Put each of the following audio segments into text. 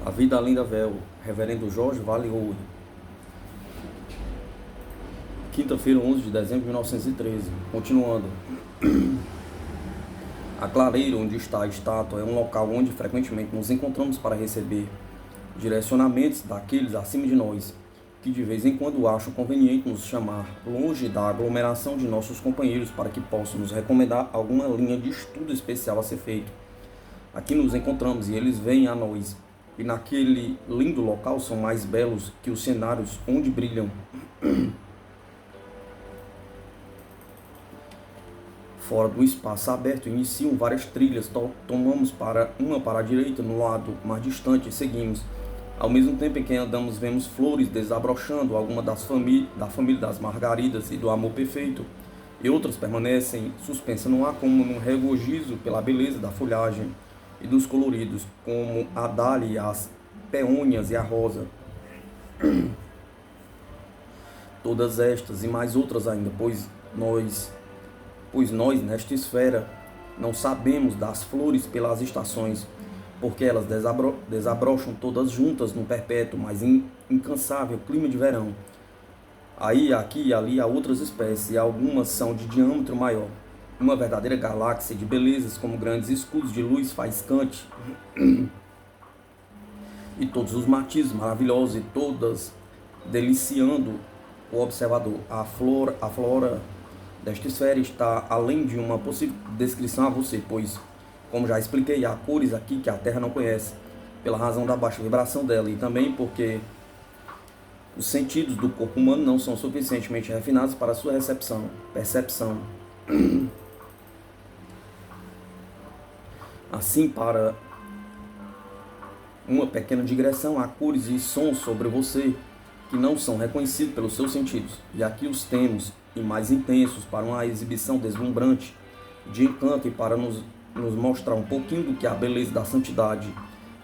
A Vida Além da Véu, Reverendo Jorge Vale Ouro. Quinta-feira, 11 de dezembro de 1913. Continuando. A clareira onde está a estátua é um local onde frequentemente nos encontramos para receber direcionamentos daqueles acima de nós, que de vez em quando acham conveniente nos chamar longe da aglomeração de nossos companheiros para que possam nos recomendar alguma linha de estudo especial a ser feito. Aqui nos encontramos e eles vêm a nós, e naquele lindo local são mais belos que os cenários onde brilham. Fora do espaço aberto, iniciam várias trilhas, tomamos uma para a direita, no lado mais distante, e seguimos. Ao mesmo tempo em que andamos, vemos flores desabrochando, algumas da família das margaridas e do amor perfeito, e outras permanecem suspensas no ar como num regozijo pela beleza da folhagem e dos coloridos, como a dália, as peônias e a rosa. Todas estas e mais outras ainda, pois nós, nesta esfera, não sabemos das flores pelas estações, porque elas desabrocham todas juntas no perpétuo, mas incansável clima de verão. Aí, aqui e ali há outras espécies, e algumas são de diâmetro maior. Uma verdadeira galáxia de belezas, como grandes escudos de luz faiscante, e todos os matizes maravilhosos, e todas deliciando o observador. A flora desta esfera está além de uma possível descrição a você, pois, como já expliquei, há cores aqui que a Terra não conhece, pela razão da baixa vibração dela, e também porque os sentidos do corpo humano não são suficientemente refinados para sua percepção. Assim, para uma pequena digressão, há cores e sons sobre você que não são reconhecidos pelos seus sentidos, e aqui os temos, e mais intensos, para uma exibição deslumbrante de encanto e para nos mostrar um pouquinho do que a beleza da santidade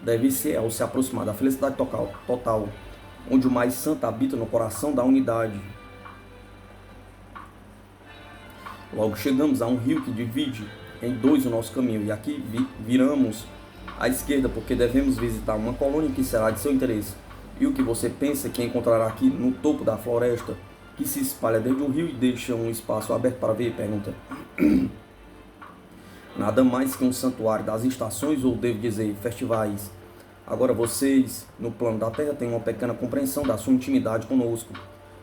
deve ser ao se aproximar da felicidade total, onde o mais santo habita no coração da unidade. Logo chegamos a um rio que divide em dois o nosso caminho, e aqui viramos à esquerda porque devemos visitar uma colônia que será de seu interesse. E o que você pensa que encontrará aqui no topo da floresta, que se espalha desde o rio e deixa um espaço aberto para ver? Pergunta. Nada mais que um santuário das estações, ou devo dizer, festivais. Agora vocês, no plano da Terra, têm uma pequena compreensão da sua intimidade conosco,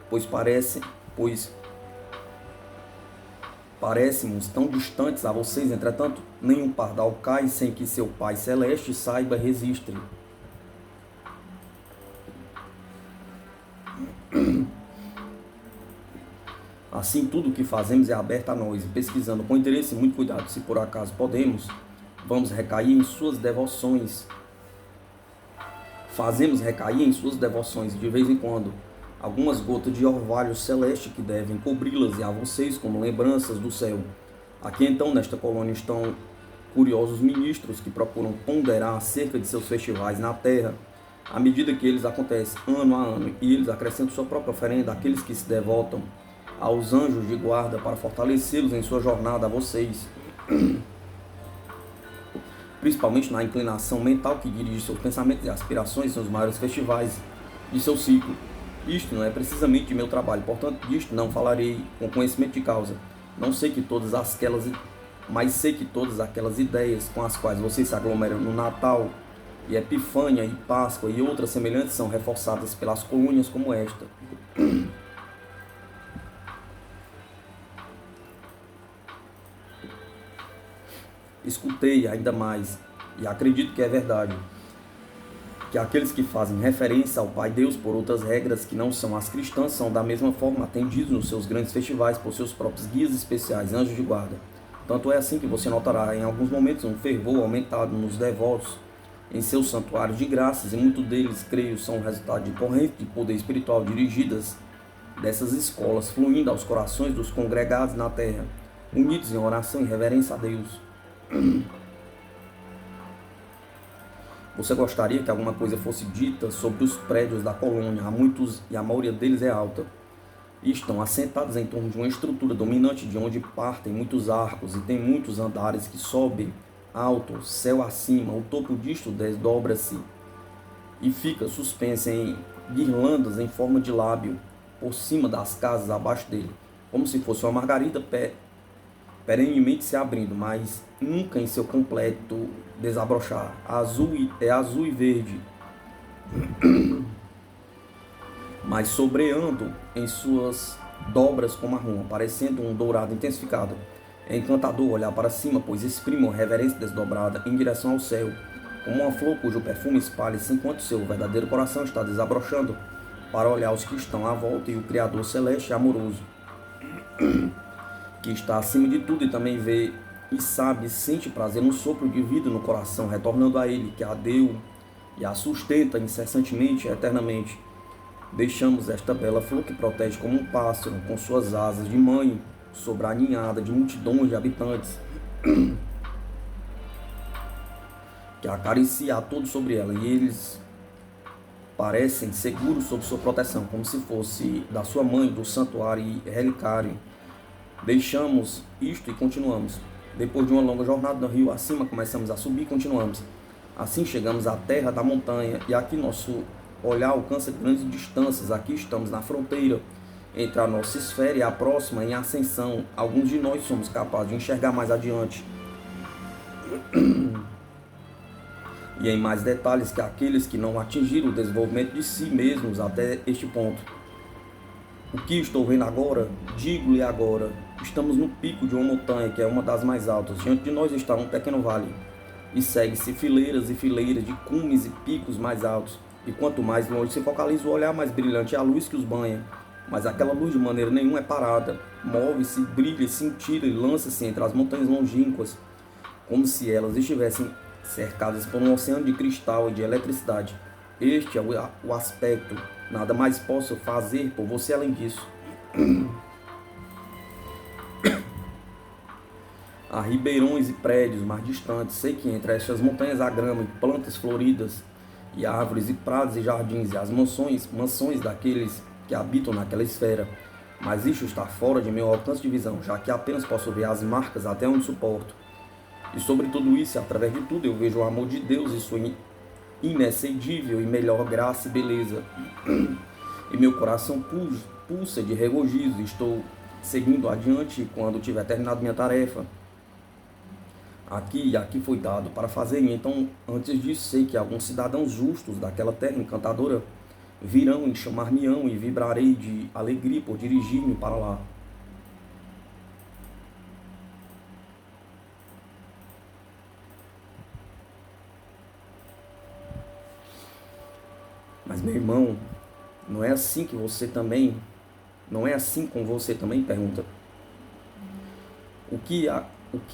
pois parecemos tão distantes a vocês. Entretanto, nenhum pardal cai sem que seu Pai Celeste saiba resistir. Assim, tudo o que fazemos é aberto a nós, e pesquisando com interesse e muito cuidado, se por acaso podemos, vamos recair em suas devoções. Fazemos recair em suas devoções, de vez em quando, algumas gotas de orvalho celeste que devem cobri-las e a vocês como lembranças do céu. Aqui então, nesta colônia, estão curiosos ministros que procuram ponderar acerca de seus festivais na Terra, à medida que eles acontecem ano a ano, e eles acrescentam sua própria oferenda àqueles que se devotam aos anjos de guarda para fortalecê-los em sua jornada a vocês, principalmente na inclinação mental que dirige seus pensamentos e aspirações nos maiores festivais de seu ciclo. Isto não é precisamente meu trabalho, portanto, disto não falarei com conhecimento de causa. Não sei que mas sei que todas aquelas ideias com as quais vocês se aglomeram no Natal, e Epifânia, e Páscoa, e outras semelhantes são reforçadas pelas colônias como esta. Escutei ainda mais, e acredito que é verdade, que aqueles que fazem referência ao Pai Deus por outras regras que não são as cristãs são da mesma forma atendidos nos seus grandes festivais por seus próprios guias especiais, anjos de guarda. Tanto é assim que você notará em alguns momentos um fervor aumentado nos devotos em seus santuários de graças, e muitos deles, creio, são o resultado de correntes de poder espiritual dirigidas dessas escolas, fluindo aos corações dos congregados na terra, unidos em oração e reverência a Deus. Você gostaria que alguma coisa fosse dita sobre os prédios da colônia? Há muitos, e a maioria deles é alta, e estão assentados em torno de uma estrutura dominante de onde partem muitos arcos, e tem muitos andares que sobem alto, céu acima. O topo disto desdobra-se e fica suspensa em guirlandas em forma de lábio por cima das casas abaixo dele, como se fosse uma margarida perenemente se abrindo, mas nunca em seu completo desabrochar. É azul e verde, mas sobreando em suas dobras com marrom, parecendo um dourado intensificado. É encantador olhar para cima, pois exprime uma reverência desdobrada em direção ao céu, como uma flor cujo perfume espalha-se enquanto seu verdadeiro coração está desabrochando para olhar os que estão à volta e o Criador celeste e amoroso, que está acima de tudo e também vê e sabe, sente prazer no sopro de vida no coração, retornando a Ele, que a deu e a sustenta incessantemente e eternamente. Deixamos esta bela flor que protege como um pássaro, com suas asas de mãe, sobre a ninhada de multidões de habitantes, que acaricia a todos sobre ela, e eles parecem seguros sob sua proteção, como se fosse da sua mãe, do santuário e relicário. Deixamos isto e continuamos. Depois de uma longa jornada no rio acima, começamos a subir e continuamos. Assim chegamos à terra da montanha, e aqui nosso olhar alcança grandes distâncias. Aqui estamos na fronteira entre a nossa esfera e a próxima em ascensão. Alguns de nós somos capazes de enxergar mais adiante e em mais detalhes que aqueles que não atingiram o desenvolvimento de si mesmos até este ponto. O que estou vendo agora, digo-lhe agora, estamos no pico de uma montanha que é uma das mais altas. Diante de nós está um pequeno vale, e segue-se fileiras e fileiras de cumes e picos mais altos. E quanto mais longe se focaliza o olhar, mais brilhante é a luz que os banha. Mas aquela luz de maneira nenhuma é parada, move-se, brilha, cintila e lança-se entre as montanhas longínquas, como se elas estivessem cercadas por um oceano de cristal e de eletricidade. Este é o aspecto, nada mais posso fazer por você além disso. Há ribeirões e prédios mais distantes, sei que entre estas montanhas há grama e plantas floridas, e árvores e prados e jardins, e as mansões daqueles que habitam naquela esfera, mas isto está fora de meu alcance de visão, já que apenas posso ver as marcas até onde suporto. E sobre tudo isso, através de tudo, eu vejo o amor de Deus e sua inexcedível e melhor graça e beleza. E meu coração pulsa de regozijo. Estou seguindo adiante quando tiver terminado minha tarefa. Aqui foi dado para fazer. Então, antes disso, sei que alguns cidadãos justos daquela terra encantadora virão e chamar-me-ão, e vibrarei de alegria por dirigir-me para lá. Mas, meu irmão, não é assim que você também, não é assim com você também? Pergunta. O que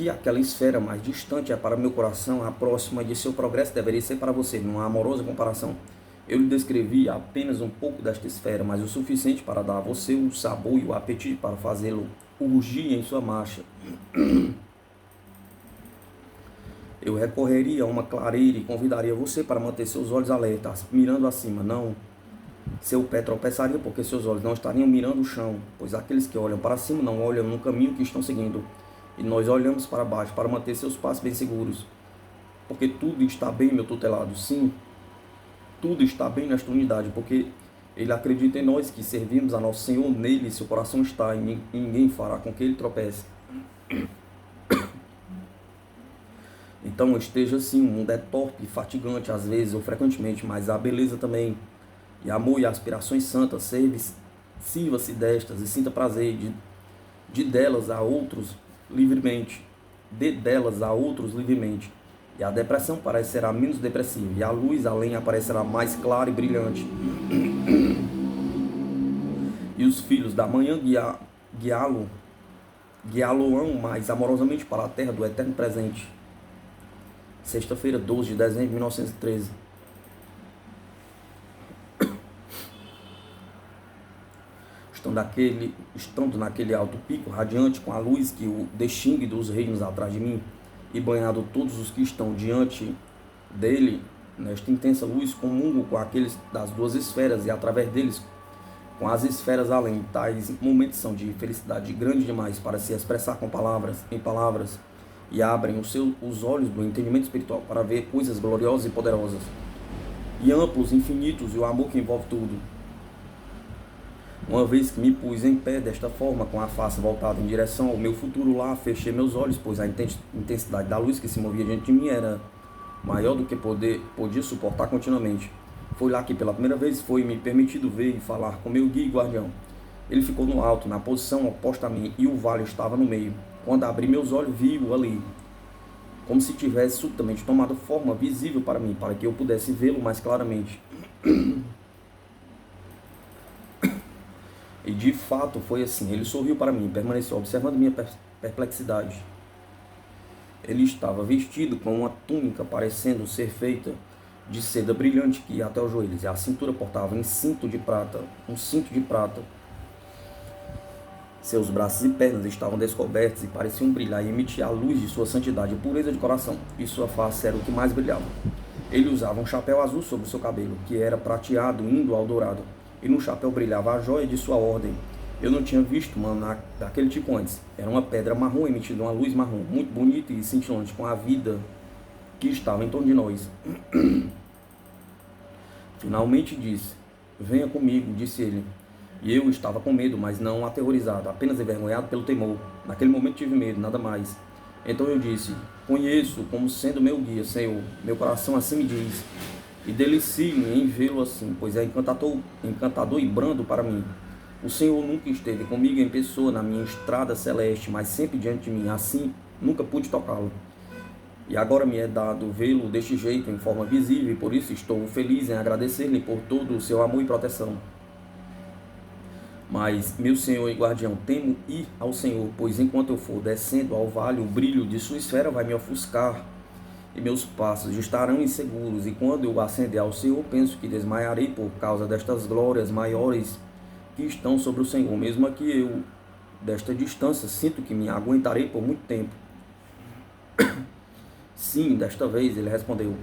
aquela esfera mais distante é para meu coração, a próxima de seu progresso deveria ser para você, numa amorosa comparação. Eu lhe descrevi apenas um pouco desta esfera, mas o suficiente para dar a você o sabor e o apetite para fazê-lo urgir em sua marcha. Eu recorreria a uma clareira e convidaria você para manter seus olhos alertas, mirando acima. Não, seu pé tropeçaria porque seus olhos não estariam mirando o chão, pois aqueles que olham para cima não olham no caminho que estão seguindo. E nós olhamos para baixo para manter seus passos bem seguros. Porque tudo está bem, meu tutelado. Sim, tudo está bem nesta unidade, porque ele acredita em nós que servimos a nosso Senhor, nele seu coração está, e ninguém fará com que ele tropece. Então esteja assim, o mundo é torpe e fatigante às vezes ou frequentemente, mas há beleza também, e amor e aspirações santas. Sirva-se destas e sinta prazer de delas a outros livremente, e a depressão parecerá menos depressiva, e a luz além aparecerá mais clara e brilhante, e os filhos da manhã guiá-lo-ão mais amorosamente para a terra do eterno presente. Sexta-feira, 12 de dezembro de 1913. Estando naquele alto pico, radiante com a luz que o distingue dos reinos atrás de mim, e banhado todos os que estão diante dele, nesta intensa luz comungo com aqueles das duas esferas, e através deles com as esferas além. Tais momentos são de felicidade grande demais para se expressar em palavras, e abrem os olhos do entendimento espiritual para ver coisas gloriosas e poderosas. e amplos, infinitos, e o amor que envolve tudo. Uma vez que me pus em pé desta forma, com a face voltada em direção ao meu futuro lá, fechei meus olhos, pois a intensidade da luz que se movia diante de mim era maior do que podia suportar continuamente. Foi lá que pela primeira vez foi me permitido ver e falar com meu guia e guardião. Ele ficou no alto, na posição oposta a mim, e o vale estava no meio. Quando abri meus olhos, vi-o ali, como se tivesse subitamente tomado forma visível para mim, para que eu pudesse vê-lo mais claramente. E de fato foi assim. Ele sorriu para mim, permaneceu observando minha perplexidade. Ele estava vestido com uma túnica parecendo ser feita de seda brilhante que ia até os joelhos, e a cintura portava um cinto de prata. Seus braços e pernas estavam descobertos e pareciam brilhar e emitir a luz de sua santidade e pureza de coração, e sua face era o que mais brilhava. Ele usava um chapéu azul sobre o seu cabelo, que era prateado indo ao dourado, e no chapéu brilhava a joia de sua ordem. Eu não tinha visto uma daquele tipo antes. Era uma pedra marrom emitida uma luz marrom, muito bonita e cintilante com a vida que estava em torno de nós. Finalmente disse: venha comigo, disse ele. E eu estava com medo, mas não aterrorizado, apenas envergonhado pelo temor. Naquele momento tive medo, nada mais. Então eu disse: conheço como sendo meu guia, Senhor. Meu coração assim me diz. E delicio-me em vê-lo assim, pois é encantador e brando para mim. O Senhor nunca esteve comigo em pessoa na minha estrada celeste, mas sempre diante de mim. Assim, nunca pude tocá-lo. E agora me é dado vê-lo deste jeito, em forma visível, e por isso estou feliz em agradecer-lhe por todo o seu amor e proteção. Mas, meu Senhor e guardião, temo ir ao Senhor, pois enquanto eu for descendo ao vale, o brilho de sua esfera vai me ofuscar, e meus passos estarão inseguros, e quando eu ascender ao Senhor, penso que desmaiarei por causa destas glórias maiores que estão sobre o Senhor. Mesmo que eu, desta distância, sinto que me aguentarei por muito tempo. Sim, desta vez, ele respondeu.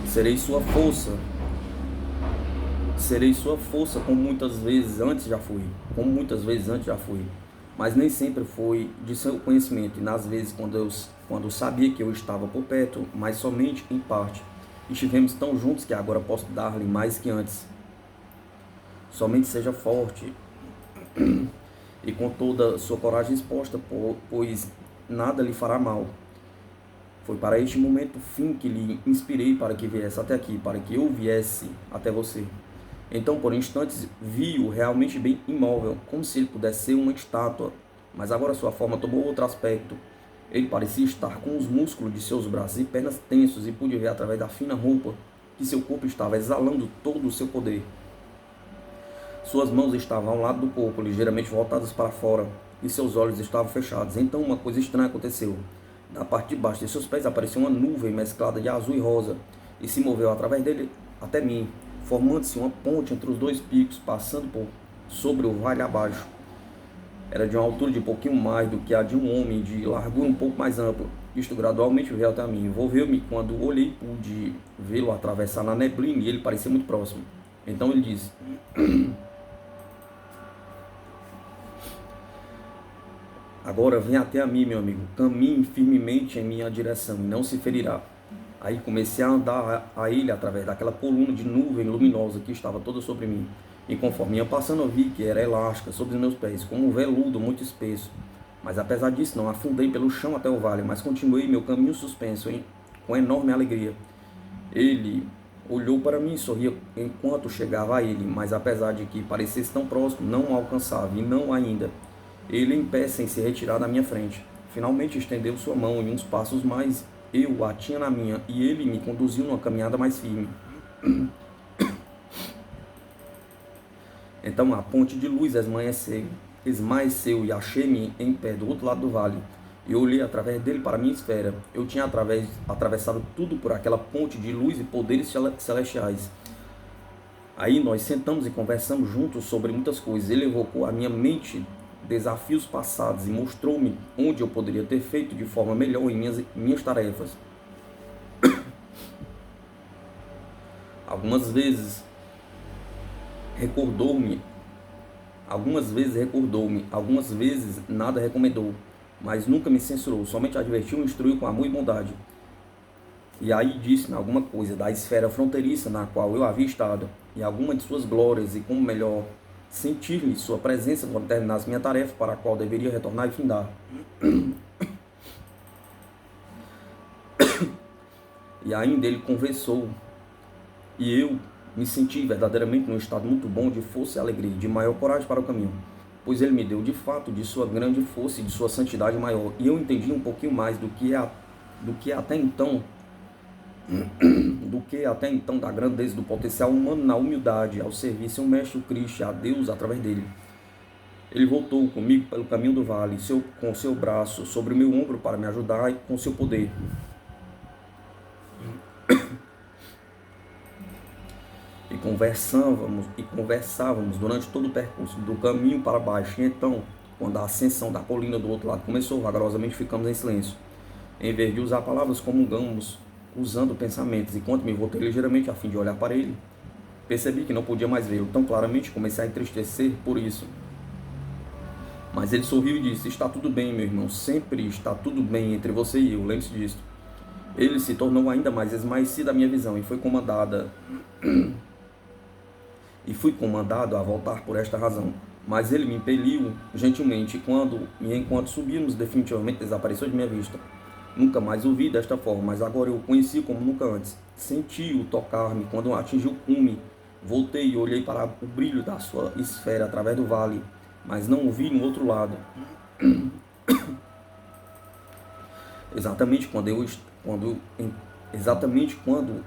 Serei sua força, como muitas vezes antes já fui. Mas nem sempre foi de seu conhecimento, e nas vezes quando sabia que eu estava por perto, mas somente em parte. Estivemos tão juntos que agora posso dar-lhe mais que antes. Somente seja forte e com toda sua coragem exposta, pois nada lhe fará mal. Foi para este momento fim que lhe inspirei para que viesse até aqui, para que eu viesse até você. Então, por instantes, vi-o realmente bem imóvel, como se ele pudesse ser uma estátua, mas agora sua forma tomou outro aspecto. Ele parecia estar com os músculos de seus braços e pernas tensos, e pude ver através da fina roupa que seu corpo estava exalando todo o seu poder. Suas mãos estavam ao lado do corpo, ligeiramente voltadas para fora, e seus olhos estavam fechados. Então uma coisa estranha aconteceu. Na parte de baixo de seus pés apareceu uma nuvem mesclada de azul e rosa, e se moveu através dele até mim, formando-se uma ponte entre os dois picos, passando sobre o vale abaixo. Era de uma altura de um pouquinho mais do que a de um homem, de largura um pouco mais ampla. Isto gradualmente veio até mim. Envolveu-me. Quando olhei, pude vê-lo atravessar na neblina, e ele parecia muito próximo. Então ele disse: agora vem até a mim, meu amigo. Caminhe firmemente em minha direção e não se ferirá. Aí comecei a andar a ele através daquela coluna de nuvem luminosa que estava toda sobre mim. E conforme ia passando, eu vi que era elástica sobre os meus pés, como um veludo muito espesso. Mas apesar disso, não afundei pelo chão até o vale, mas continuei meu caminho suspenso, com enorme alegria. Ele olhou para mim e sorria enquanto chegava a ele, mas apesar de que parecesse tão próximo, não o alcançava, e não ainda. Ele em pé, sem se retirar da minha frente. Finalmente estendeu sua mão, e uns passos mais eu a tinha na minha, e ele me conduziu numa caminhada mais firme. Então a ponte de luz esmaeceu e achei-me em pé do outro lado do vale. E olhei através dele para a minha esfera. Eu tinha atravessado tudo por aquela ponte de luz e poderes celestiais. Aí nós sentamos e conversamos juntos sobre muitas coisas. Ele evocou à minha mente desafios passados e mostrou-me onde eu poderia ter feito de forma melhor em minhas tarefas. Algumas vezes recordou-me, algumas vezes nada recomendou, mas nunca me censurou, somente advertiu e instruiu com amor e bondade. E aí disse-me alguma coisa da esfera fronteiriça na qual eu havia estado, e alguma de suas glórias, e como melhor sentir-lhe sua presença quando terminasse minha tarefa, para a qual deveria retornar e findar. E ainda ele conversou, e eu me senti verdadeiramente num estado muito bom de força e alegria, de maior coragem para o caminho, pois ele me deu de fato de sua grande força e de sua santidade maior, e eu entendi um pouquinho mais do que até então da grandeza do potencial humano na humildade, ao serviço ao Mestre Cristo, a Deus através dele. Ele voltou comigo pelo caminho do vale, com seu braço sobre o meu ombro para me ajudar e com seu poder. E conversávamos durante todo o percurso, do caminho para baixo. E então, quando a ascensão da colina do outro lado começou, vagarosamente ficamos em silêncio. Em vez de usar palavras, comungamos, usando pensamentos. E quando me voltei ligeiramente a fim de olhar para ele, percebi que não podia mais vê-lo tão claramente, comecei a entristecer por isso. Mas ele sorriu e disse: está tudo bem, meu irmão, sempre está tudo bem entre você e eu, lembre-se disso. Ele se tornou ainda mais esmaecido à minha visão e fui comandado a voltar por esta razão. Mas ele me impeliu gentilmente e enquanto subíamos, definitivamente desapareceu de minha vista. Nunca mais o vi desta forma, mas agora eu o conheci como nunca antes. Senti-o tocar-me quando atingiu o cume. Voltei e olhei para o brilho da sua esfera através do vale, mas não o vi no outro lado. Exatamente quando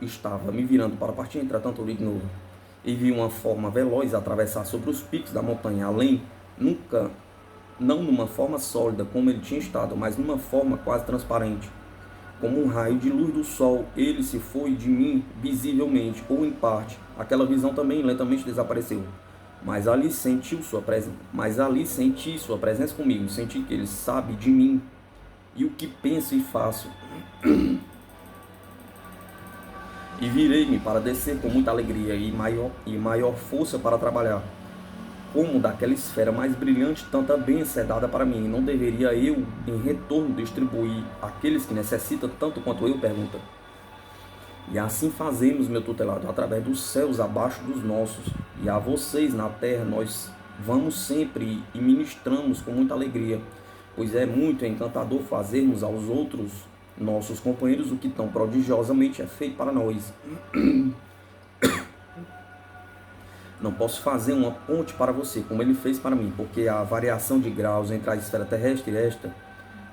estava me virando para partir, entretanto olhei de novo e vi uma forma veloz atravessar sobre os picos da montanha, além, não numa forma sólida como ele tinha estado, mas numa forma quase transparente. Como um raio de luz do sol, ele se foi de mim visivelmente, ou em parte. Aquela visão também lentamente desapareceu. Mas ali senti sua presença comigo, senti que ele sabe de mim e o que penso e faço. E virei-me para descer com muita alegria e maior força para trabalhar. Como daquela esfera mais brilhante, tanta bênção é dada para mim, não deveria eu, em retorno, distribuir àqueles que necessitam tanto quanto eu? Pergunta. E assim fazemos, meu tutelado, através dos céus abaixo dos nossos, e a vocês na terra nós vamos sempre e ministramos com muita alegria, pois é muito encantador fazermos aos outros, nossos companheiros, o que tão prodigiosamente é feito para nós. Não posso fazer uma ponte para você, como ele fez para mim, porque a variação de graus entre a esfera terrestre e esta,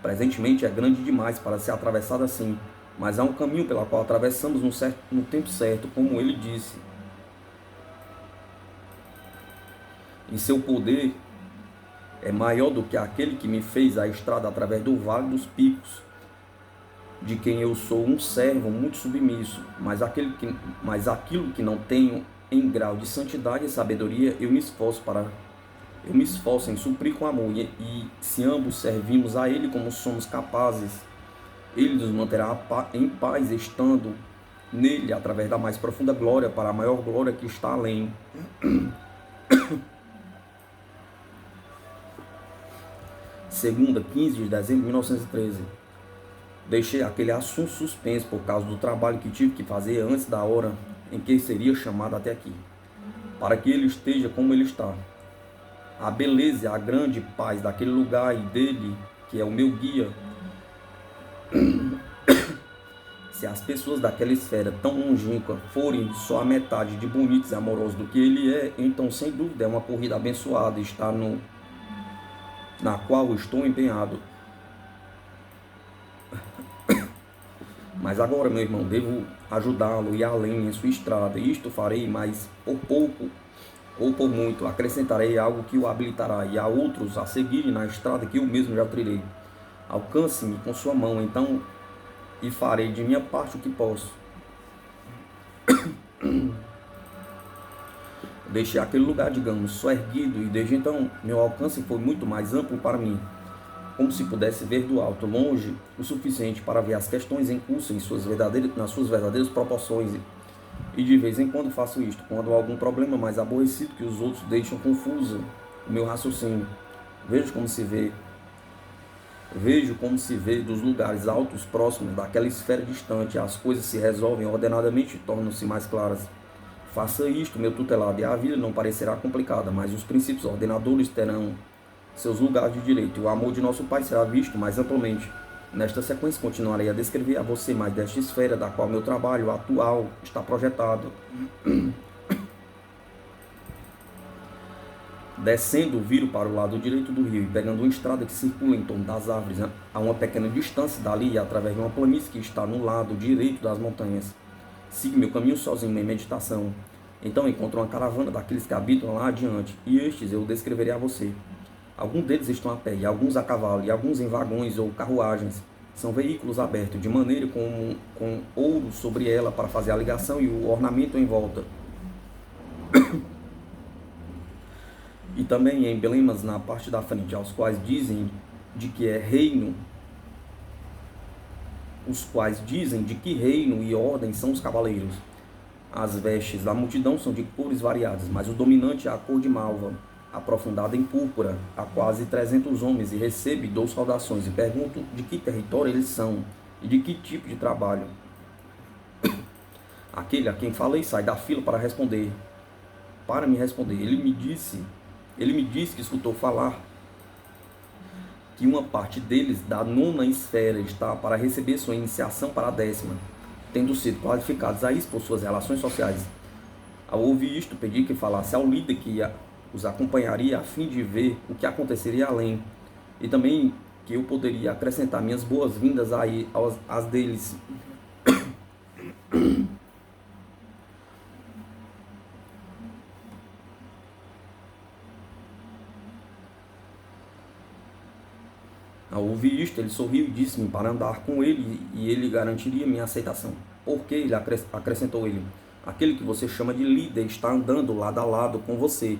presentemente, é grande demais para ser atravessada assim. Mas há um caminho pelo qual atravessamos no tempo certo, como ele disse. E seu poder é maior do que aquele que me fez a estrada através do vale dos picos, de quem eu sou um servo muito submisso, mas aquilo que não tenho em grau de santidade e sabedoria, eu me esforço em suprir com amor, e se ambos servimos a ele como somos capazes, ele nos manterá em paz, estando nele através da mais profunda glória, para a maior glória que está além. Segunda, 15 de dezembro de 1913. Deixei aquele assunto suspenso por causa do trabalho que tive que fazer antes da hora em que seria chamado até aqui, para que ele esteja como ele está. A beleza e a grande paz daquele lugar e dele, que é o meu guia. Se as pessoas daquela esfera tão longínqua forem só a metade de bonitos e amorosos do que ele é, então sem dúvida é uma corrida abençoada estar na qual estou empenhado. Mas agora, meu irmão, devo ajudá-lo e além em sua estrada. Isto farei, mas por pouco ou por muito acrescentarei algo que o habilitará, e a outros a seguirem na estrada que eu mesmo já trilhei. Alcance-me com sua mão, então, e farei de minha parte o que posso. Deixei aquele lugar, digamos, só erguido, e desde então meu alcance foi muito mais amplo para mim, como se pudesse ver do alto, longe o suficiente para ver as questões em curso nas suas verdadeiras proporções. E de vez em quando faço isto, quando há algum problema mais aborrecido que os outros deixam confuso o meu raciocínio. Vejo como se vê Vejo como se vê dos lugares altos próximos daquela esfera distante, as coisas se resolvem ordenadamente e tornam-se mais claras. Faça isto, meu tutelado, e a vida não parecerá complicada, mas os princípios ordenadores terão seus lugares de direito, e o amor de nosso Pai será visto mais amplamente. Nesta sequência, continuarei a descrever a você mais desta esfera da qual meu trabalho atual está projetado. Descendo, viro para o lado direito do rio e pegando uma estrada que circula em torno das árvores, a uma pequena distância dali, através de uma planície que está no lado direito das montanhas. Sigo meu caminho sozinho em meditação. Então encontro uma caravana daqueles que habitam lá adiante, e estes eu descreverei a você. Alguns deles estão a pé, e alguns a cavalo, e alguns em vagões ou carruagens. São veículos abertos, de maneira com ouro sobre ela para fazer a ligação e o ornamento em volta. E também emblemas na parte da frente, aos quais dizem de que é reino, os quais dizem de que reino e ordem são os cavaleiros. As vestes da multidão são de cores variadas, mas o dominante é a cor de malva, aprofundada em púrpura, há quase 300 homens, e recebo e dou saudações, e pergunto de que território eles são, e de que tipo de trabalho. Aquele a quem falei sai da fila para me responder. Ele me disse que escutou falar que uma parte deles da 9ª esfera está para receber sua iniciação para a 10ª, tendo sido qualificados a isso por suas relações sociais. Ao ouvir isto, pedi que falasse ao líder que os acompanharia a fim de ver o que aconteceria além, e também que eu poderia acrescentar minhas boas-vindas às deles. Ao ouvir isto, ele sorriu e disse-me para andar com ele, e ele garantiria minha aceitação. Porque ele acrescentou ele, aquele que você chama de líder está andando lado a lado com você.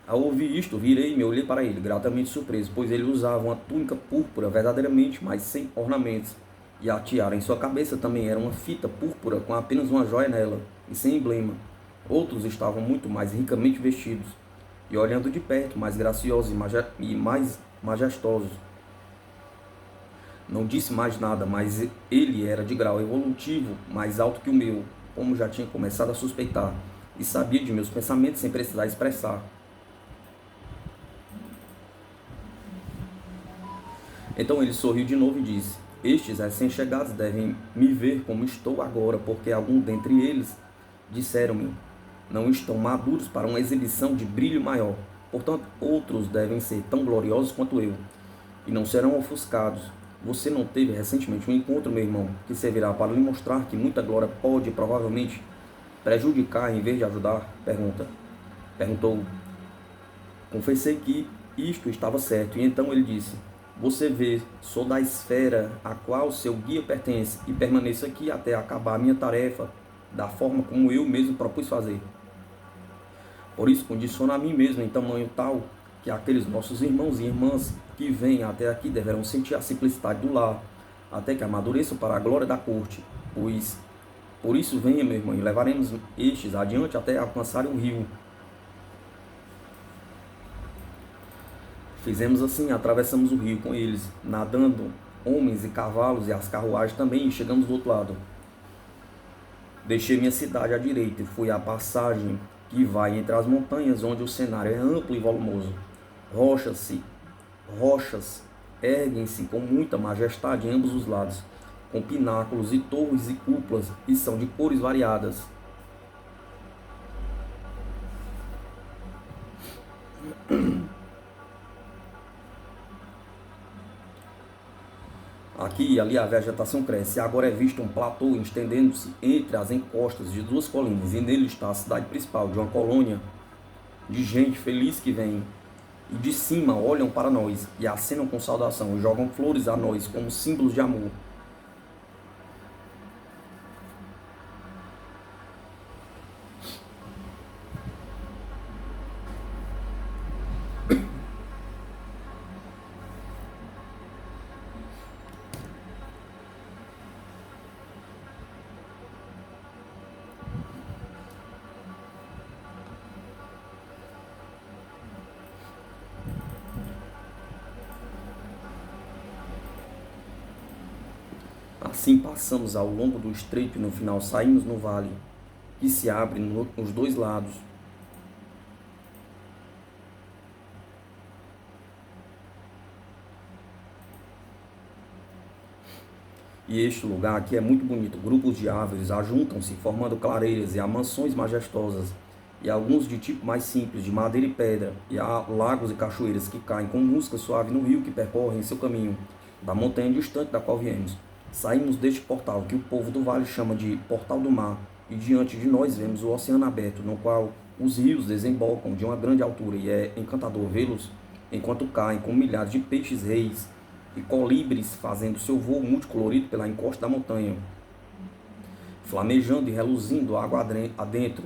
Ao ouvir isto, virei e me olhei para ele, gratamente surpreso, pois ele usava uma túnica púrpura verdadeiramente, mas sem ornamentos, e a tiara em sua cabeça também era uma fita púrpura com apenas uma joia nela, e sem emblema. Outros estavam muito mais ricamente vestidos, e olhando de perto, mais graciosos e mais majestosos. Não disse mais nada, mas ele era de grau evolutivo mais alto que o meu, como já tinha começado a suspeitar, e sabia de meus pensamentos sem precisar expressar. Então ele sorriu de novo e disse: estes recém-chegados devem me ver como estou agora, porque alguns dentre eles disseram-me, não estão maduros para uma exibição de brilho maior. Portanto, outros devem ser tão gloriosos quanto eu, e não serão ofuscados. Você não teve recentemente um encontro, meu irmão, que servirá para lhe mostrar que muita glória pode, provavelmente, prejudicar em vez de ajudar? Perguntou. Confessei que isto estava certo, e então ele disse: você vê, sou da esfera a qual seu guia pertence, e permaneço aqui até acabar a minha tarefa, da forma como eu mesmo propus fazer. Por isso, condiciono a mim mesmo em tamanho tal que aqueles nossos irmãos e irmãs que vêm até aqui deverão sentir a simplicidade do lar, até que amadureçam para a glória da corte. Pois, por isso venha, meu irmão, e levaremos estes adiante até alcançarem o rio. Fizemos assim, atravessamos o rio com eles, nadando, homens e cavalos e as carruagens também, e chegamos do outro lado. Deixei minha cidade à direita e fui à passagem que vai entre as montanhas, onde o cenário é amplo e volumoso. Rochas erguem-se com muita majestade em ambos os lados, com pináculos e torres e cúpulas, e são de cores variadas. Aqui e ali a vegetação cresce, e agora é visto um platô estendendo-se entre as encostas de duas colinas, e nele está a cidade principal de uma colônia de gente feliz que vem. E de cima olham para nós e acenam com saudação e jogam flores a nós como símbolos de amor. Assim passamos ao longo do estreito e no final saímos no vale, que se abre nos dois lados. E este lugar aqui é muito bonito. Grupos de árvores ajuntam-se, formando clareiras, e há mansões majestosas, e alguns de tipo mais simples, de madeira e pedra, e há lagos e cachoeiras que caem com música suave no rio que percorre em seu caminho, da montanha distante da qual viemos. Saímos deste portal, que o povo do vale chama de Portal do Mar, e diante de nós vemos o oceano aberto, no qual os rios desembocam de uma grande altura, e é encantador vê-los enquanto caem com milhares de peixes reis e colibres fazendo seu voo multicolorido pela encosta da montanha, flamejando e reluzindo água adentro.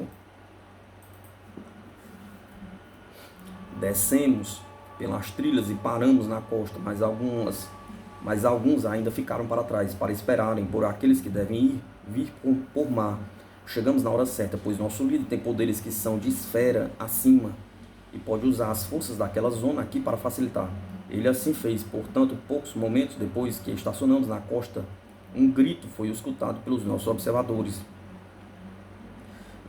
Descemos pelas trilhas e paramos na costa, mas alguns ainda ficaram para trás, para esperarem por aqueles que devem vir por mar. Chegamos na hora certa, pois nosso líder tem poderes que são de esfera acima e pode usar as forças daquela zona aqui para facilitar. Ele assim fez, portanto, poucos momentos depois que estacionamos na costa, um grito foi escutado pelos nossos observadores,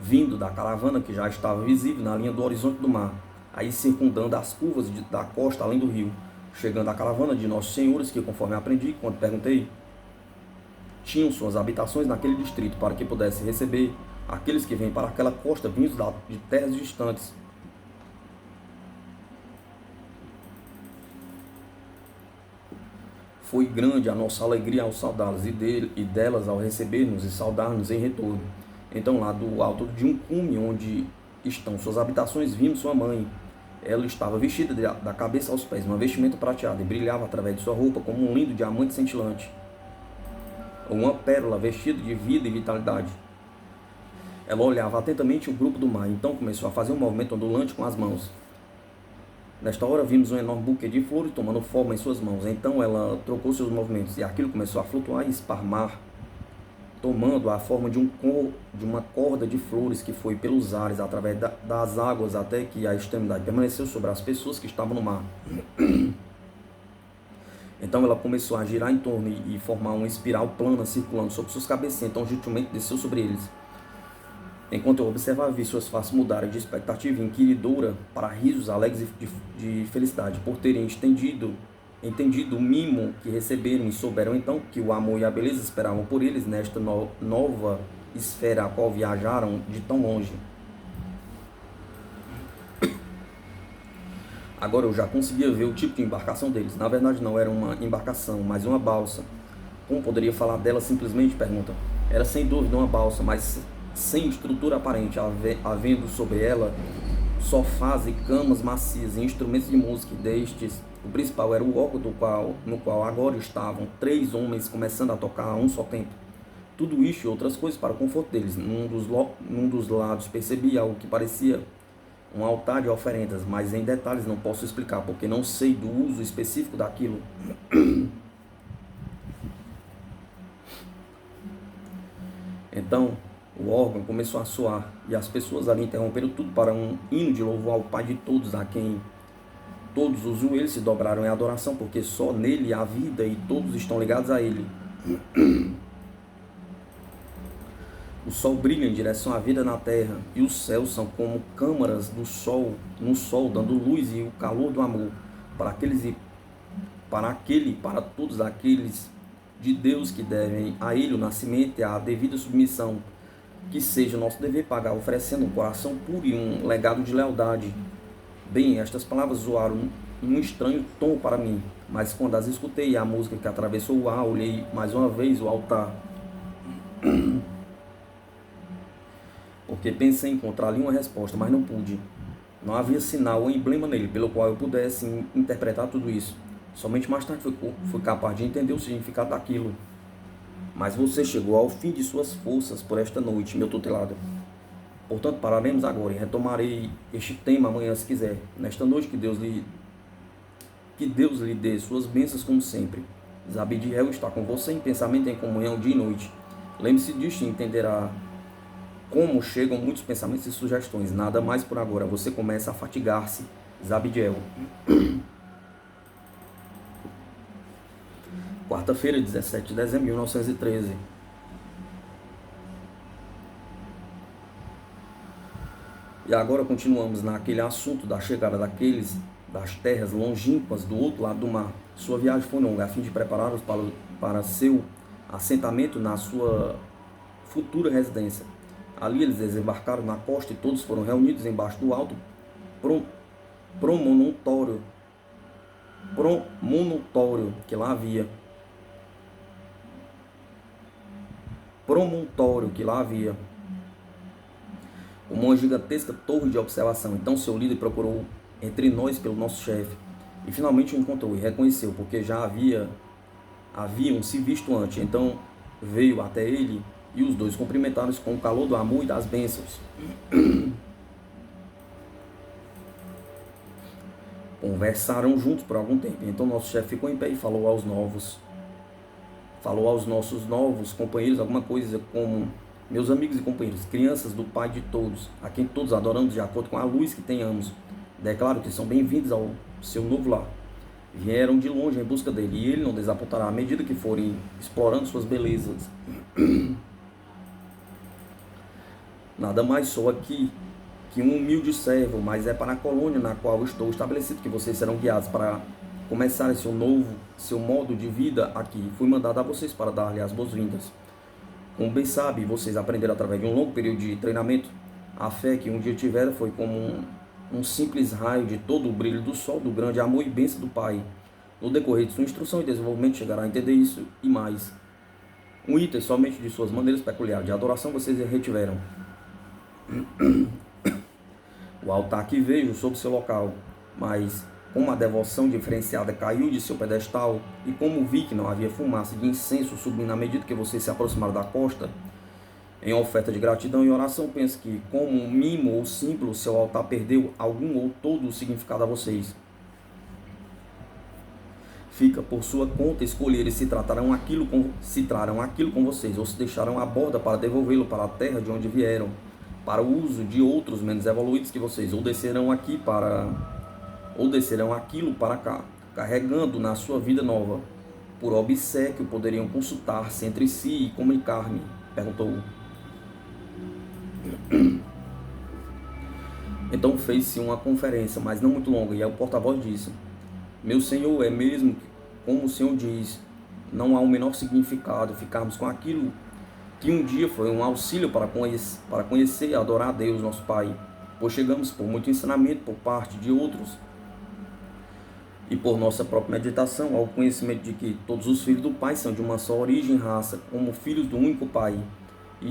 vindo da caravana que já estava visível na linha do horizonte do mar, aí circundando as curvas da costa além do rio, chegando à caravana de nossos senhores que, conforme aprendi quando perguntei, tinham suas habitações naquele distrito para que pudesse receber aqueles que vêm para aquela costa vindos de terras distantes. Foi grande a nossa alegria ao saudá-las e delas ao receber-nos e saudar-nos em retorno. Então, lá do alto de um cume onde estão suas habitações, vimos sua mãe. Ela estava vestida da cabeça aos pés, uma vestimenta prateada, e brilhava através de sua roupa como um lindo diamante cintilante, ou uma pérola vestida de vida e vitalidade. Ela olhava atentamente o grupo do mar, então começou a fazer um movimento ondulante com as mãos. Nesta hora vimos um enorme buquê de flores tomando forma em suas mãos. Então ela trocou seus movimentos e aquilo começou a flutuar e esparmar, tomando a forma de uma corda de flores que foi pelos ares, através das águas, até que a extremidade permaneceu sobre as pessoas que estavam no mar. Então ela começou a girar em torno e formar uma espiral plana circulando sobre suas cabeças. Então gentilmente desceu sobre eles. Enquanto eu observava, vi suas faces mudarem de expectativa inquiridora para risos alegres de felicidade, por terem entendido o mimo que receberam, e souberam então que o amor e a beleza esperavam por eles nesta nova esfera a qual viajaram de tão longe. Agora eu já conseguia ver o tipo de embarcação deles. Na verdade não era uma embarcação, mas uma balsa. Como poderia falar dela simplesmente? Pergunta. Era sem dúvida uma balsa, mas sem estrutura aparente, havendo sobre ela sofás e camas macias e instrumentos de música. Destes, o principal era o órgão no qual agora estavam 3 homens começando a tocar a um só tempo. Tudo isso e outras coisas para o conforto deles. Num dos lados percebi algo que parecia um altar de oferendas, mas em detalhes não posso explicar, porque não sei do uso específico daquilo. Então o órgão começou a soar, e as pessoas ali interromperam tudo para um hino de louvor ao Pai de todos, a quem todos os joelhos se dobraram em adoração, porque só nele há vida e todos estão ligados a ele. O sol brilha em direção à vida na terra, e os céus são como câmaras do sol, no sol, dando luz e o calor do amor para todos aqueles de Deus que devem a ele o nascimento e a devida submissão. Que seja nosso dever pagar, oferecendo um coração puro e um legado de lealdade. Bem, estas palavras soaram num estranho tom para mim, mas quando as escutei, a música que atravessou o ar, olhei mais uma vez o altar, porque pensei em encontrar ali uma resposta, mas não pude. Não havia sinal ou emblema nele pelo qual eu pudesse interpretar tudo isso. Somente mais tarde fui capaz de entender o significado daquilo. Mas você chegou ao fim de suas forças por esta noite, meu tutelado. Portanto, pararemos agora e retomarei este tema amanhã, se quiser. Nesta noite, que Deus lhe dê suas bênçãos como sempre. Zabdiel está com você em pensamento e em comunhão dia e noite. Lembre-se disto e entenderá como chegam muitos pensamentos e sugestões. Nada mais por agora. Você começa a fatigar-se. Zabdiel. Quarta quarta-feira, 17 de dezembro de 1913. E agora continuamos naquele assunto da chegada daqueles das terras longínquas do outro lado do mar. Sua viagem foi longa, a fim de prepará-los para seu assentamento na sua futura residência. Ali eles desembarcaram na costa e todos foram reunidos embaixo do alto promontório que lá havia. Como uma gigantesca torre de observação. Então seu líder procurou entre nós pelo nosso chefe, e finalmente o encontrou e reconheceu, porque já haviam se visto antes. Então veio até ele, e os dois cumprimentaram-se com o calor do amor e das bênçãos. Conversaram juntos por algum tempo. Então nosso chefe ficou em pé e falou aos nossos novos companheiros alguma coisa como: meus amigos e companheiros, crianças do Pai de todos, a quem todos adoramos de acordo com a luz que tenhamos, declaro que são bem-vindos ao seu novo lar. Vieram de longe em busca dele, e ele não desapontará à medida que forem explorando suas belezas. Nada mais sou aqui que um humilde servo, mas é para a colônia na qual estou estabelecido que vocês serão guiados para começar seu modo de vida aqui. Fui mandado a vocês para dar-lhe as boas-vindas. Como bem sabe, vocês aprenderam através de um longo período de treinamento. A fé que um dia tiveram foi como um simples raio de todo o brilho do sol, do grande amor e bênção do Pai. No decorrer de sua instrução e desenvolvimento, chegará a entender isso e mais. Um item somente de suas maneiras peculiares de adoração vocês retiveram. O altar que vejo sob seu local, mas como a devoção diferenciada caiu de seu pedestal, e como vi que não havia fumaça de incenso subindo à medida que vocês se aproximaram da costa, em oferta de gratidão e oração, penso que, como um mimo ou símbolo, seu altar perdeu algum ou todo o significado a vocês. Fica por sua conta escolher se trarão aquilo com vocês, ou se deixarão a borda para devolvê-lo para a terra de onde vieram, para o uso de outros menos evoluídos que vocês, ou descerão aquilo para cá, carregando na sua vida nova. Por obséquio poderiam consultar-se entre si e comunicar-me? Perguntou. Então fez-se uma conferência, mas não muito longa, e o porta-voz disse: meu senhor, é mesmo como o senhor diz, não há o menor significado ficarmos com aquilo que um dia foi um auxílio para conhecer e adorar a Deus, nosso Pai, pois chegamos por muito ensinamento por parte de outros e por nossa própria meditação ao conhecimento de que todos os filhos do Pai são de uma só origem e raça, como filhos do único Pai. E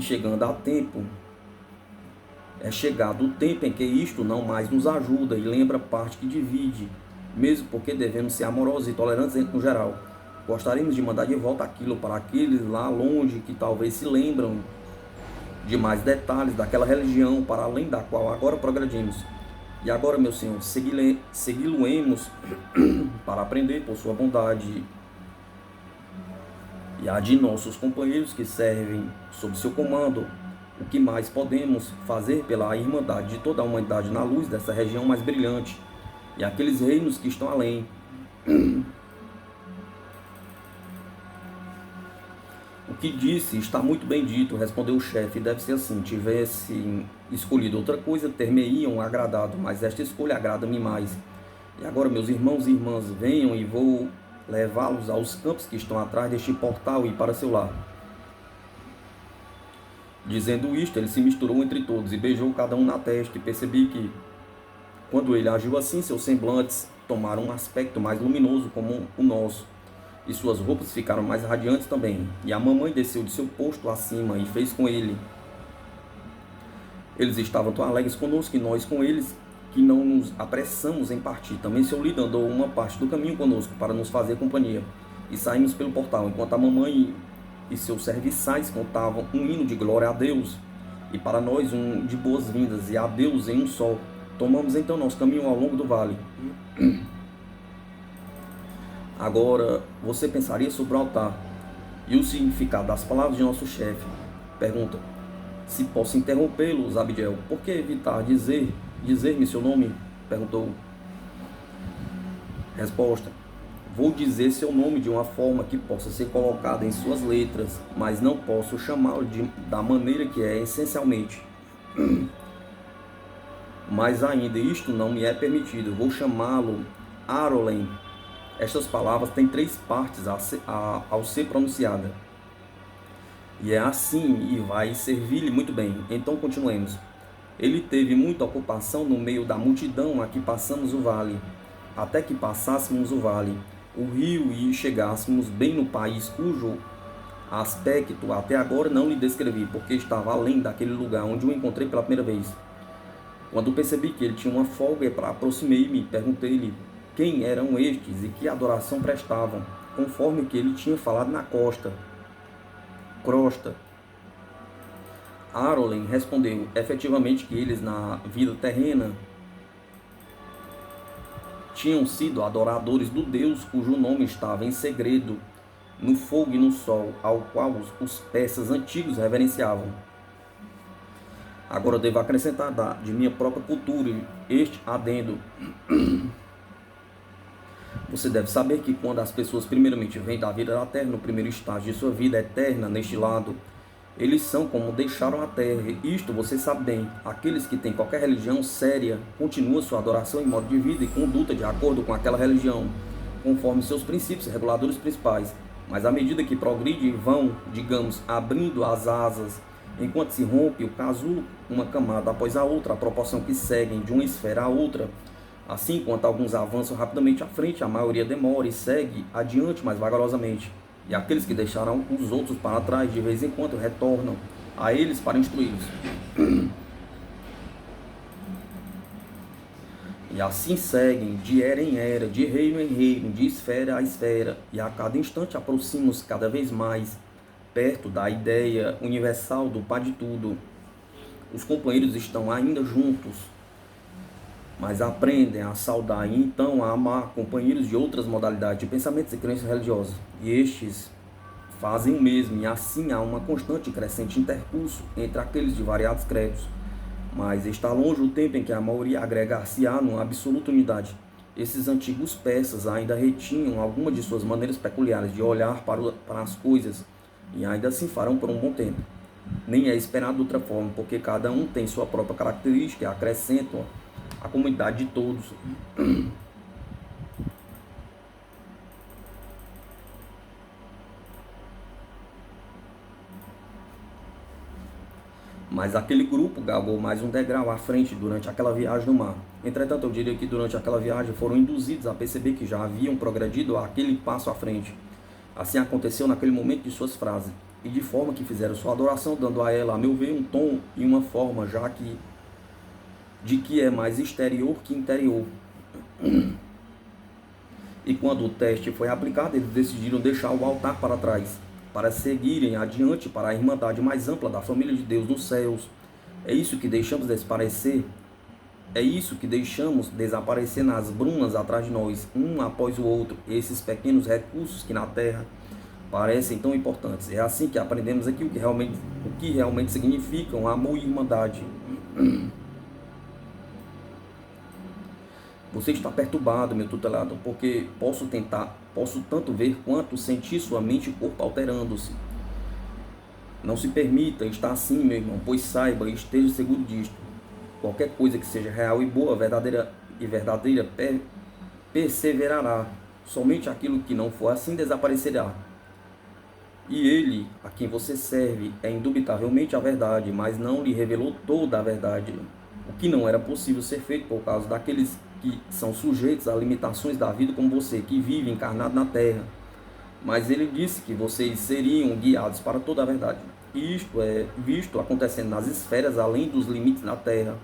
é chegado o tempo em que isto não mais nos ajuda e lembra a parte que divide, mesmo porque devemos ser amorosos e tolerantes no geral. Gostaríamos de mandar de volta aquilo para aqueles lá longe que talvez se lembram de mais detalhes daquela religião para além da qual agora progredimos. E agora, meu Senhor, segui-lo-emos para aprender por sua bondade e a de nossos companheiros que servem sob seu comando, o que mais podemos fazer pela irmandade de toda a humanidade na luz dessa região mais brilhante e aqueles reinos que estão além. O que disse está muito bem dito, respondeu o chefe. Deve ser assim. Tivesse escolhido outra coisa, ter-me-iam agradado, mas esta escolha agrada-me mais. E agora, meus irmãos e irmãs, venham e vou levá-los aos campos que estão atrás deste portal e para seu lar. Dizendo isto, ele se misturou entre todos e beijou cada um na testa, e percebi que, quando ele agiu assim, seus semblantes tomaram um aspecto mais luminoso como o nosso, e suas roupas ficaram mais radiantes também. E a mamãe desceu de seu posto acima e fez com ele. Eles estavam tão alegres conosco e nós com eles, que não nos apressamos em partir. Também seu líder andou uma parte do caminho conosco para nos fazer companhia. E saímos pelo portal, enquanto a mamãe e seus serviçais contavam um hino de glória a Deus, e para nós um de boas-vindas e a Deus em um só. Tomamos então nosso caminho ao longo do vale. Agora, você pensaria sobre o altar e o significado das palavras de nosso chefe. Pergunta: se posso interrompê-los, Abigail, por que evitar dizer-me seu nome? Perguntou. Resposta: Vou dizer seu nome de uma forma que possa ser colocada em suas letras, mas não posso chamá-lo da maneira que é essencialmente. Mas ainda isto não me é permitido. Vou chamá-lo Arolen. Estas palavras têm 3 partes ao ser pronunciada. E é assim, e vai servir-lhe muito bem. Então continuemos. Ele teve muita ocupação no meio da multidão a que passamos o vale, até que passássemos o vale, o rio, e chegássemos bem no país cujo aspecto até agora não lhe descrevi, porque estava além daquele lugar onde o encontrei pela primeira vez. Quando percebi que ele tinha uma folga, aproximei-me e perguntei-lhe quem eram estes e que adoração prestavam, conforme o que ele tinha falado na crosta. Arolen respondeu, efetivamente, que eles na vida terrena tinham sido adoradores do Deus cujo nome estava em segredo no fogo e no sol, ao qual os persas antigos reverenciavam. Agora devo acrescentar de minha própria cultura este adendo. Você deve saber que quando as pessoas primeiramente vêm da vida da terra, no primeiro estágio de sua vida eterna neste lado, eles são como deixaram a terra. Isto você sabe bem. Aqueles que têm qualquer religião séria continuam sua adoração e modo de vida e conduta de acordo com aquela religião, conforme seus princípios e reguladores principais. Mas à medida que progride, vão, digamos, abrindo as asas, enquanto se rompe o casulo, uma camada após a outra, a proporção que seguem de uma esfera a outra. Assim, enquanto alguns avançam rapidamente à frente, a maioria demora e segue adiante mais vagarosamente. E aqueles que deixaram os outros para trás, de vez em quando, retornam a eles para instruí-los. E assim seguem, de era em era, de reino em reino, de esfera a esfera, e a cada instante aproximam-se cada vez mais perto da ideia universal do Pai de tudo. Os companheiros estão ainda juntos, mas aprendem a saudar e então a amar companheiros de outras modalidades de pensamentos e crenças religiosas. E estes fazem o mesmo, e assim há uma constante e crescente intercurso entre aqueles de variados credos. Mas está longe o tempo em que a maioria agregar-se-á numa absoluta unidade. Esses antigos persas ainda retinham alguma de suas maneiras peculiares de olhar para as coisas, e ainda assim farão por um bom tempo. Nem é esperado de outra forma, porque cada um tem sua própria característica e acrescentam a comunidade de todos. Mas aquele grupo galgou mais um degrau à frente durante aquela viagem no mar. Entretanto, eu diria que durante aquela viagem foram induzidos a perceber que já haviam progredido aquele passo à frente. Assim aconteceu naquele momento de suas frases, e de forma que fizeram sua adoração, dando a ela, a meu ver, um tom e uma forma, já que de que é mais exterior que interior. E quando o teste foi aplicado, eles decidiram deixar o altar para trás, para seguirem adiante para a irmandade mais ampla da família de Deus nos céus. É isso que deixamos desaparecer nas brumas atrás de nós, um após o outro, esses pequenos recursos que na terra parecem tão importantes. É assim que aprendemos aqui o que realmente significam amor e irmandade. Você está perturbado, meu tutelado, porque posso tanto ver quanto sentir sua mente e corpo alterando-se. Não se permita estar assim, meu irmão, pois saiba e esteja seguro disto. Qualquer coisa que seja real e boa, verdadeira perseverará. Somente aquilo que não for assim desaparecerá. E ele, a quem você serve, é indubitavelmente a verdade, mas não lhe revelou toda a verdade, o que não era possível ser feito por causa daqueles que são sujeitos a limitações da vida como você, que vive encarnado na terra. Mas ele disse que vocês seriam guiados para toda a verdade. E isto é visto acontecendo nas esferas além dos limites da terra.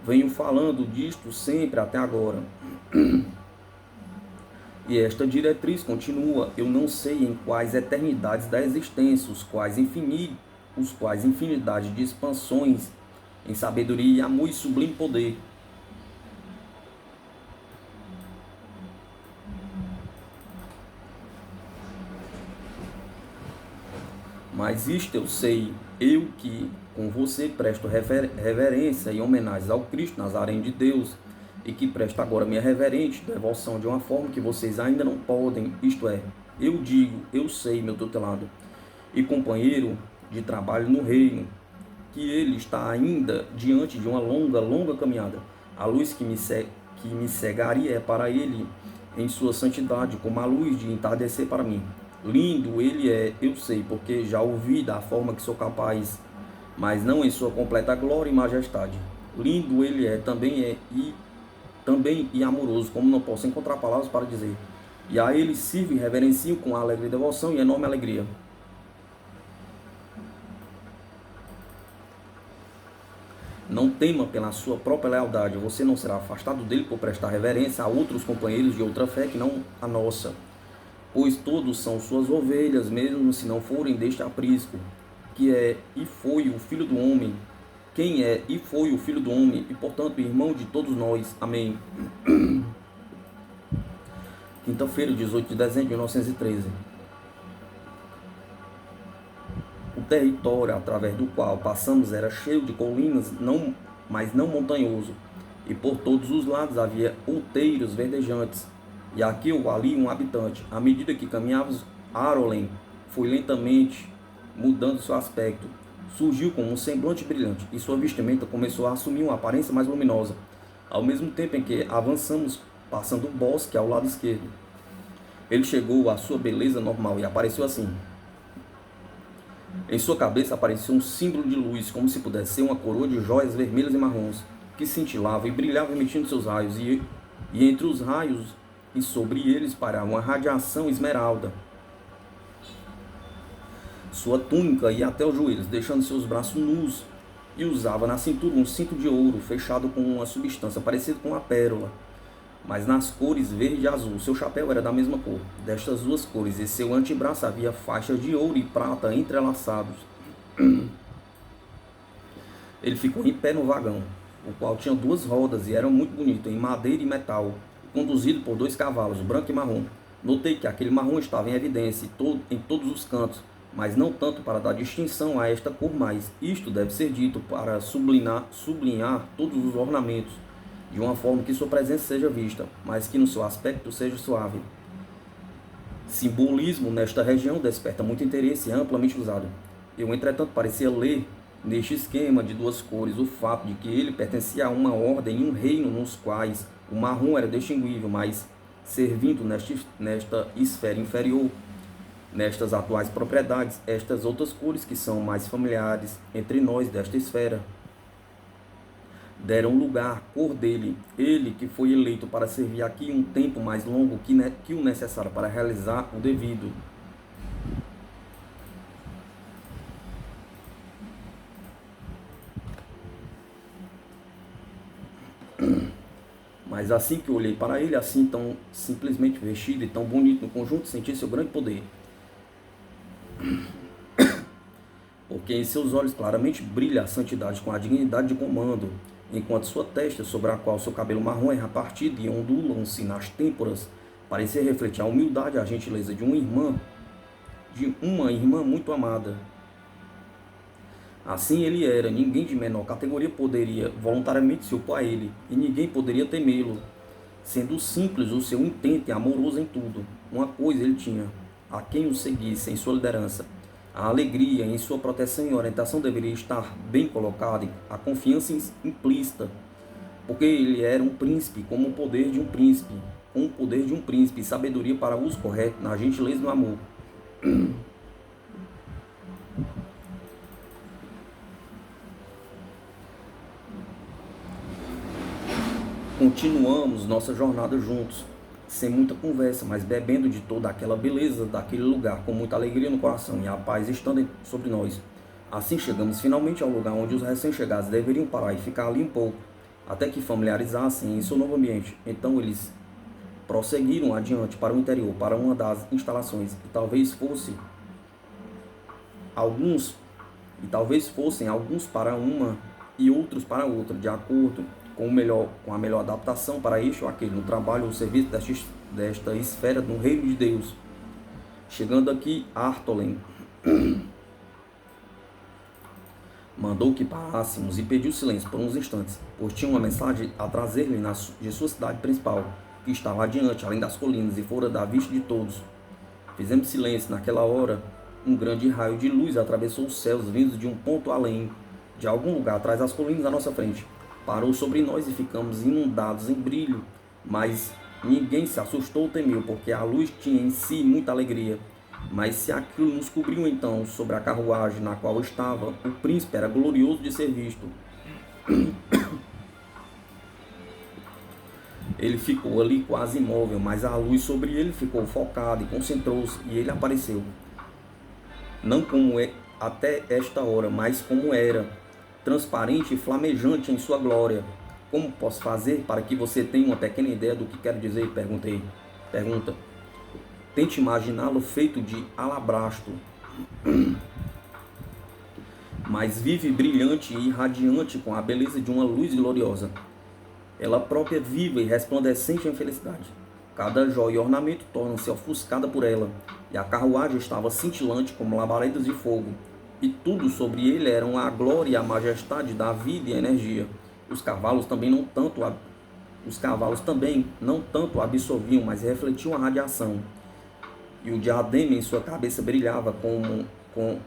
Venho falando disto sempre até agora. E esta diretriz continua: eu não sei em quais eternidades da existência, os quais infinidade de expansões em sabedoria e amor e sublime poder. Mas isto eu sei, eu que com você presto reverência e homenagem ao Cristo Nazareno de Deus, e que presta agora minha reverente devoção de uma forma que vocês ainda não podem, isto é, eu digo, eu sei, meu tutelado e companheiro de trabalho no reino, que ele está ainda diante de uma longa, longa caminhada. A luz que me cegaria é para ele em sua santidade, como a luz de entardecer para mim. Lindo ele é, eu sei, porque já ouvi da forma que sou capaz, mas não em sua completa glória e majestade. Lindo ele é também e amoroso, como não posso encontrar palavras para dizer. E a ele sirvo e reverencio com alegre devoção e enorme alegria. Não tema pela sua própria lealdade, você não será afastado dele por prestar reverência a outros companheiros de outra fé que não a nossa, pois todos são suas ovelhas, mesmo se não forem deste aprisco, que é e foi o Filho do Homem, quem é e foi o Filho do Homem, e portanto irmão de todos nós. Amém. Quinta-feira, 18 de dezembro de 1913. O território através do qual passamos era cheio de colinas, mas não montanhoso, e por todos os lados havia outeiros verdejantes, e aqui ou ali um habitante. À medida que caminhávamos, Arolem foi lentamente mudando seu aspecto. Surgiu com um semblante brilhante, e sua vestimenta começou a assumir uma aparência mais luminosa, ao mesmo tempo em que avançamos, passando o bosque ao lado esquerdo. Ele chegou à sua beleza normal e apareceu assim. Em sua cabeça apareceu um símbolo de luz, como se pudesse ser uma coroa de joias vermelhas e marrons, que cintilava e brilhava emitindo seus raios, e entre os raios e sobre eles pairava uma radiação esmeralda. Sua túnica ia até os joelhos, deixando seus braços nus, e usava na cintura um cinto de ouro, fechado com uma substância parecida com uma pérola, mas nas cores verde e azul. Seu chapéu era da mesma cor, destas duas cores, e seu antebraço havia faixas de ouro e prata entrelaçados. Ele ficou em pé no vagão, o qual tinha duas rodas e era muito bonito, em madeira e metal, conduzido por 2 cavalos, branco e marrom. Notei que aquele marrom estava em evidência em todos os cantos, mas não tanto para dar distinção a esta cor mais. Isto deve ser dito para sublinhar todos os ornamentos, de uma forma que sua presença seja vista, mas que no seu aspecto seja suave. Simbolismo nesta região desperta muito interesse e é amplamente usado. Eu, entretanto, parecia ler neste esquema de 2 cores o fato de que ele pertencia a uma ordem e um reino nos quais o marrom era distinguível, mas servindo nesta esfera inferior, nestas atuais propriedades, estas outras cores que são mais familiares entre nós desta esfera, deram lugar, cor dele, ele que foi eleito para servir aqui um tempo mais longo que o necessário para realizar o devido. Mas assim que eu olhei para ele, assim tão simplesmente vestido e tão bonito no conjunto, senti seu grande poder. Porque em seus olhos claramente brilha a santidade com a dignidade de comando, enquanto sua testa, sobre a qual seu cabelo marrom é repartido e ondulam-se nas têmporas, parecia refletir a humildade e a gentileza de uma irmã muito amada. Assim ele era, ninguém de menor categoria poderia voluntariamente se opor a ele, e ninguém poderia temê-lo, sendo simples o seu intento e amoroso em tudo. Uma coisa ele tinha, a quem o seguisse em sua liderança. A alegria em sua proteção e orientação deveria estar bem colocada, a confiança implícita, porque ele era um príncipe, como o poder de um príncipe, com o poder de um príncipe, e sabedoria para uso correto, na gentileza e no amor. Continuamos nossa jornada juntos, sem muita conversa, mas bebendo de toda aquela beleza daquele lugar, com muita alegria no coração e a paz estando sobre nós. Assim chegamos finalmente ao lugar onde os recém-chegados deveriam parar e ficar ali um pouco, até que familiarizassem em seu novo ambiente. Então eles prosseguiram adiante para o interior, para uma das instalações, e talvez fossem alguns para uma e outros para outra, de acordo com a melhor adaptação para este ou aquele, no trabalho ou serviço desta esfera no reino de Deus. Chegando aqui a Artolem, Mandou que parássemos e pediu silêncio por uns instantes, pois tinha uma mensagem a trazer-lhe de sua cidade principal, que estava adiante, além das colinas, e fora da vista de todos. Fizemos silêncio. Naquela hora, um grande raio de luz atravessou os céus, vindo de um ponto além, de algum lugar atrás das colinas à nossa frente. Parou sobre nós e ficamos inundados em brilho, mas ninguém se assustou ou temeu, porque a luz tinha em si muita alegria. Mas se aquilo nos cobriu então sobre a carruagem na qual estava, o príncipe era glorioso de ser visto. Ele ficou ali quase imóvel, mas a luz sobre ele ficou focada e concentrou-se, e ele apareceu. Não como é até esta hora, mas como era, transparente e flamejante em sua glória. Como posso fazer para que você tenha uma pequena ideia do que quero dizer? Perguntei. Pergunta. Tente imaginá-lo feito de alabastro, mas vive brilhante e radiante com a beleza de uma luz gloriosa. Ela própria viva e resplandecente em felicidade. Cada joia e ornamento torna-se ofuscada por ela, e a carruagem estava cintilante como labaredas de fogo, e tudo sobre ele eram a glória e a majestade da vida e a energia. Os cavalos também não tanto absorviam, mas refletiam a radiação, e o diadema em sua cabeça brilhava com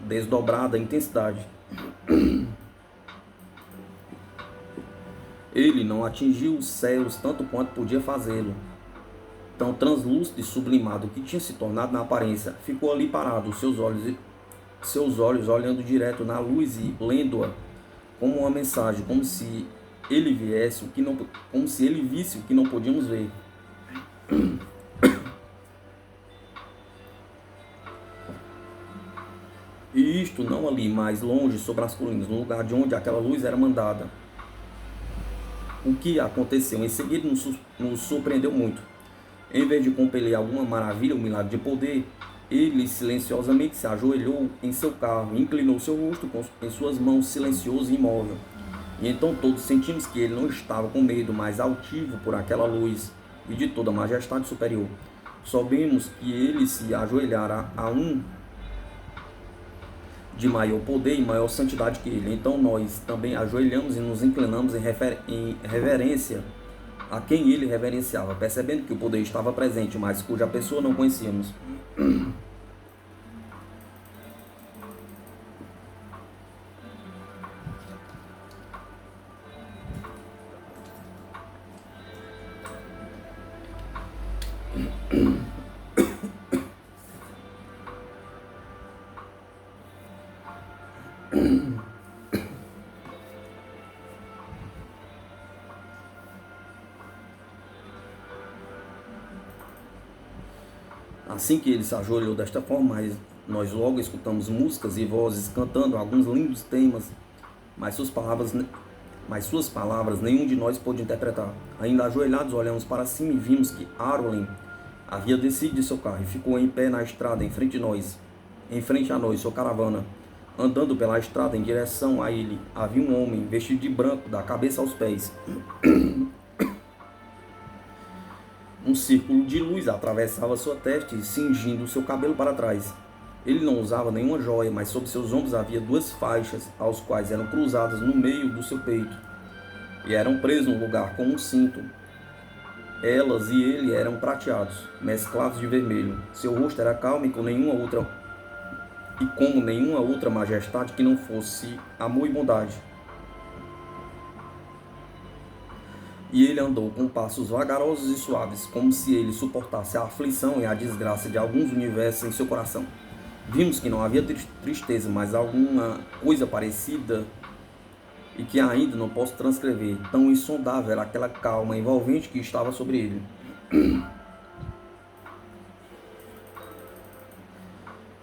desdobrada intensidade. Ele não atingiu os céus tanto quanto podia fazê-lo. Tão translúcido e sublimado que tinha se tornado na aparência, ficou ali parado, seus olhos olhando direto na luz e lendo-a como uma mensagem, como se ele visse o que não podíamos ver. E isto não ali, mais longe, sobre as colinas, no lugar de onde aquela luz era mandada. O que aconteceu em seguida nos surpreendeu muito. Em vez de compelir alguma maravilha ou milagre de poder, ele silenciosamente se ajoelhou em seu carro e inclinou seu rosto em suas mãos, silencioso e imóvel. E então todos sentimos que ele não estava com medo, mas altivo por aquela luz e de toda a majestade superior. Soubemos que ele se ajoelhara a um de maior poder e maior santidade que ele. Então nós também ajoelhamos e nos inclinamos em reverência a quem ele reverenciava, percebendo que o poder estava presente, mas cuja pessoa não conhecíamos. Assim que ele se ajoelhou desta forma, nós logo escutamos músicas e vozes cantando alguns lindos temas, mas suas palavras nenhum de nós pôde interpretar. Ainda ajoelhados, olhamos para cima e vimos que Arlen havia descido de seu carro e ficou em pé na estrada em frente a nós, sua caravana. Andando pela estrada em direção a ele, havia um homem vestido de branco, da cabeça aos pés. Um círculo de luz atravessava sua testa e cingindo seu cabelo para trás. Ele não usava nenhuma joia, mas sob seus ombros havia duas faixas, aos quais eram cruzadas no meio do seu peito, e eram presas no lugar com um cinto. Elas e ele eram prateados, mesclados de vermelho. Seu rosto era calmo e como nenhuma outra majestade que não fosse amor e bondade. E ele andou com passos vagarosos e suaves, como se ele suportasse a aflição e a desgraça de alguns universos em seu coração. Vimos que não havia tristeza, mas alguma coisa parecida e que ainda não posso transcrever. Tão insondável era aquela calma envolvente que estava sobre ele.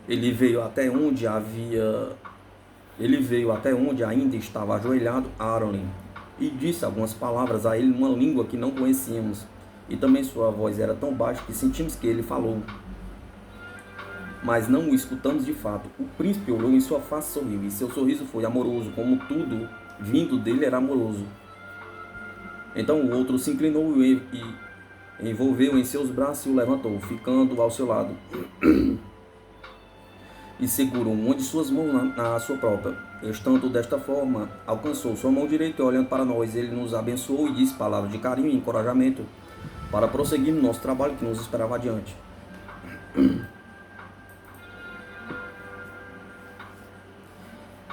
Ele veio até onde ainda estava ajoelhado Arlen, e disse algumas palavras a ele numa língua que não conhecíamos, e também sua voz era tão baixa que sentimos que ele falou, mas não o escutamos de fato. O príncipe olhou em sua face e sorriu, e seu sorriso foi amoroso, como tudo vindo dele era amoroso. Então o outro se inclinou e envolveu em seus braços e o levantou, ficando ao seu lado. e segurou uma de suas mãos na sua própria. Estando desta forma, alcançou sua mão direita e olhando para nós, ele nos abençoou e disse palavras de carinho e encorajamento para prosseguir no nosso trabalho que nos esperava adiante.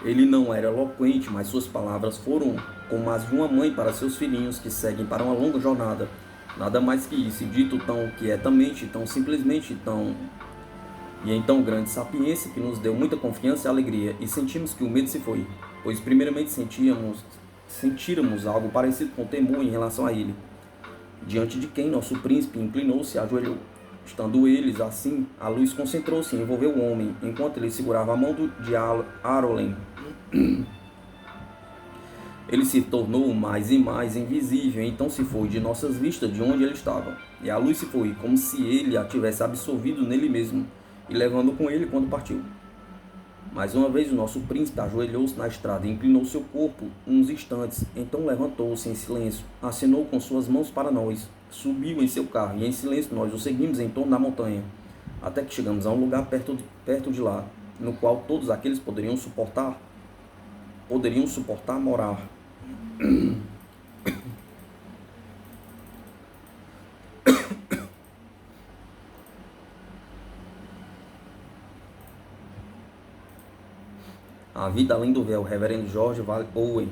Ele não era eloquente, mas suas palavras foram como as de uma mãe para seus filhinhos que seguem para uma longa jornada. Nada mais que isso, dito tão quietamente, tão simplesmente, e em tão grande sapiência que nos deu muita confiança e alegria, e sentimos que o medo se foi, pois primeiramente sentíramos algo parecido com temor em relação a ele, diante de quem nosso príncipe inclinou-se e ajoelhou. Estando eles assim, a luz concentrou-se e envolveu o homem, enquanto ele segurava a mão de Arolen. Ele se tornou mais e mais invisível, então se foi de nossas vistas de onde ele estava. E a luz se foi, como se ele a tivesse absorvido nele mesmo, e levando com ele quando partiu. Mais uma vez o nosso príncipe ajoelhou-se na estrada e inclinou seu corpo uns instantes, então levantou-se em silêncio, acenou com suas mãos para nós, subiu em seu carro, e em silêncio nós o seguimos em torno da montanha, até que chegamos a um lugar perto de lá, no qual todos aqueles poderiam suportar morar. A Vida Além do Véu, Reverendo George Owen.